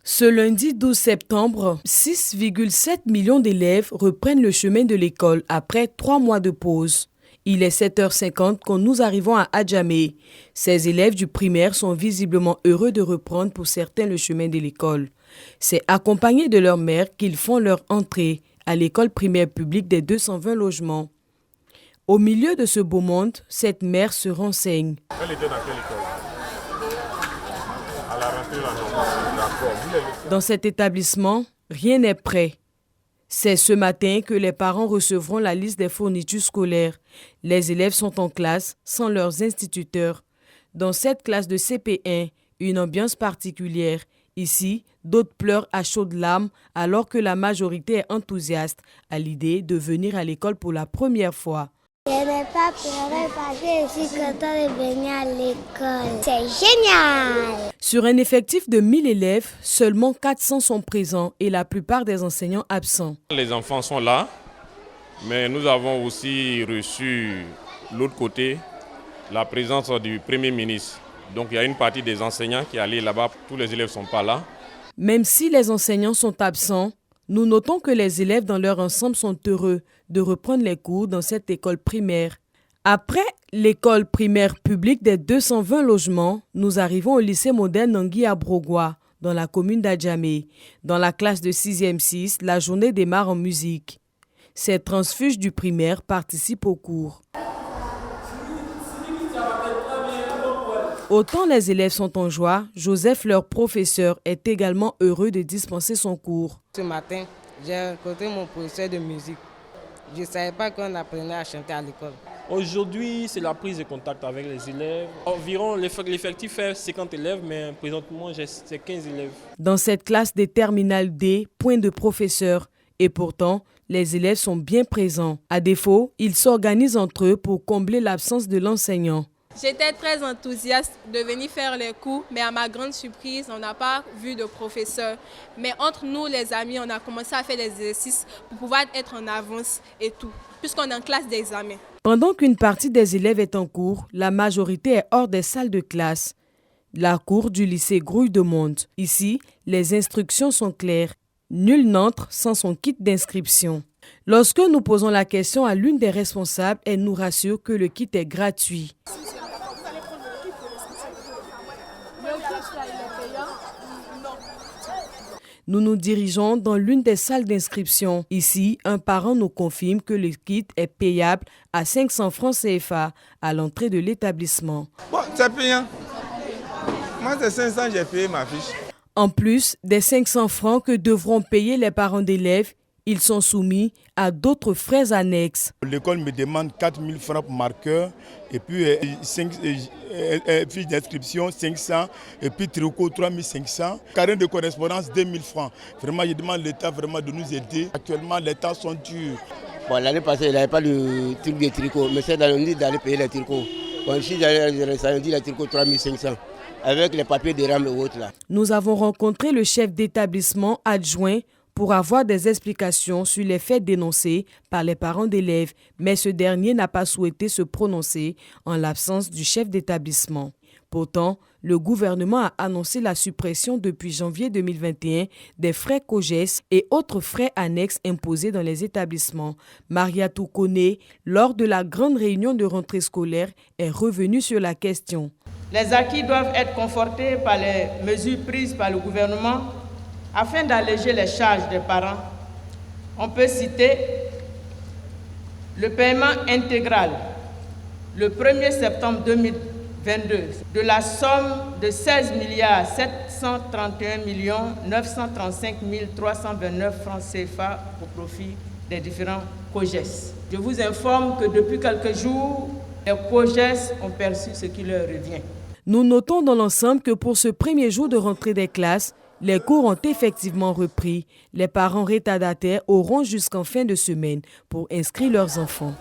Ce lundi 12 septembre, 6,7 millions d'élèves reprennent le chemin de l'école après 3 mois de pause. Il est 7h50 quand nous arrivons à Adjamé. Ces élèves du primaire sont visiblement heureux de reprendre pour certains le chemin de l'école. C'est accompagnés de leur mère qu'ils font leur entrée à l'école primaire publique des 220 logements. Au milieu de ce beau monde, cette mère se renseigne. Elle était dans quelle école? À la rentrée, Dans cet établissement, rien n'est prêt. C'est ce matin que les parents recevront la liste des fournitures scolaires. Les élèves sont en classe sans leurs instituteurs. Dans cette classe de CP1, une ambiance particulière. Ici, d'autres pleurent à chaudes larmes alors que la majorité est enthousiaste à l'idée de venir à l'école pour la première fois. Je n'ai pas pleuré parce que je suis contente de venir à l'école. C'est génial! Sur un effectif de 1000 élèves, seulement 400 sont présents et la plupart des enseignants absents. Les enfants sont là, mais nous avons aussi reçu l'autre côté, la présence du Premier ministre. Donc il y a une partie des enseignants qui est allée là-bas, tous les élèves ne sont pas là. Même si les enseignants sont absents, nous notons que les élèves dans leur ensemble sont heureux de reprendre les cours dans cette école primaire. Après l'école primaire publique des 220 logements, nous arrivons au lycée moderne Nangui à Brogua, dans la commune d'Adjamé. Dans la classe de 6e 6, la journée démarre en musique. Ces transfuges du primaire participent au cours. Autant les élèves sont en joie, Joseph, leur professeur, est également heureux de dispenser son cours. Ce matin, j'ai rencontré mon professeur de musique. Je ne savais pas qu'on apprenait à chanter à l'école. Aujourd'hui, c'est la prise de contact avec les élèves. Environ, l'effectif est 50 élèves, mais présentement, c'est 15 élèves. Dans cette classe des terminales D, point de professeur. Et pourtant, les élèves sont bien présents. À défaut, ils s'organisent entre eux pour combler l'absence de l'enseignant. J'étais très enthousiaste de venir faire les cours, mais à ma grande surprise, on n'a pas vu de professeur. Mais entre nous, les amis, on a commencé à faire des exercices pour pouvoir être en avance et tout, puisqu'on est en classe d'examen. Pendant qu'une partie des élèves est en cours, la majorité est hors des salles de classe. La cour du lycée grouille de monde. Ici, les instructions sont claires. Nul n'entre sans son kit d'inscription. Lorsque nous posons la question à l'une des responsables, elle nous rassure que le kit est gratuit. Nous nous dirigeons dans l'une des salles d'inscription. Ici, un parent nous confirme que le kit est payable à 500 francs CFA à l'entrée de l'établissement. Bon, c'est payant. Moi, c'est 500, j'ai payé ma fiche. En plus des 500 francs que devront payer les parents d'élèves, ils sont soumis à d'autres frais annexes. L'école me demande 4 000 francs pour marqueur, et puis fiche d'inscription 500, et puis tricot 3 500, carnet de correspondance 2 000 francs. Vraiment, je demande à l'État vraiment de nous aider. Actuellement, les temps sont durs. Bon, l'année passée, il n'y avait pas de truc de tricot, mais c'est dans le nid d'aller payer les tricots. Bon, ici, ça dit les tricots 3 500. Avec les papiers de rame et autres là. Nous avons rencontré le chef d'établissement adjoint pour avoir des explications sur les faits dénoncés par les parents d'élèves, mais ce dernier n'a pas souhaité se prononcer en l'absence du chef d'établissement. Pourtant, le gouvernement a annoncé la suppression depuis janvier 2021 des frais COGES et autres frais annexes imposés dans les établissements. Mariatou Kone, lors de la grande réunion de rentrée scolaire, est revenue sur la question. Les acquis doivent être confortés par les mesures prises par le gouvernement afin d'alléger les charges des parents. On peut citer le paiement intégral le 1er septembre 2022 de la somme de 16 731 935 329 francs CFA au profit des différents COGES. Je vous informe que depuis quelques jours, les COGES ont perçu ce qui leur revient. Nous notons dans l'ensemble que pour ce premier jour de rentrée des classes, les cours ont effectivement repris. Les parents retardataires auront jusqu'en fin de semaine pour inscrire leurs enfants.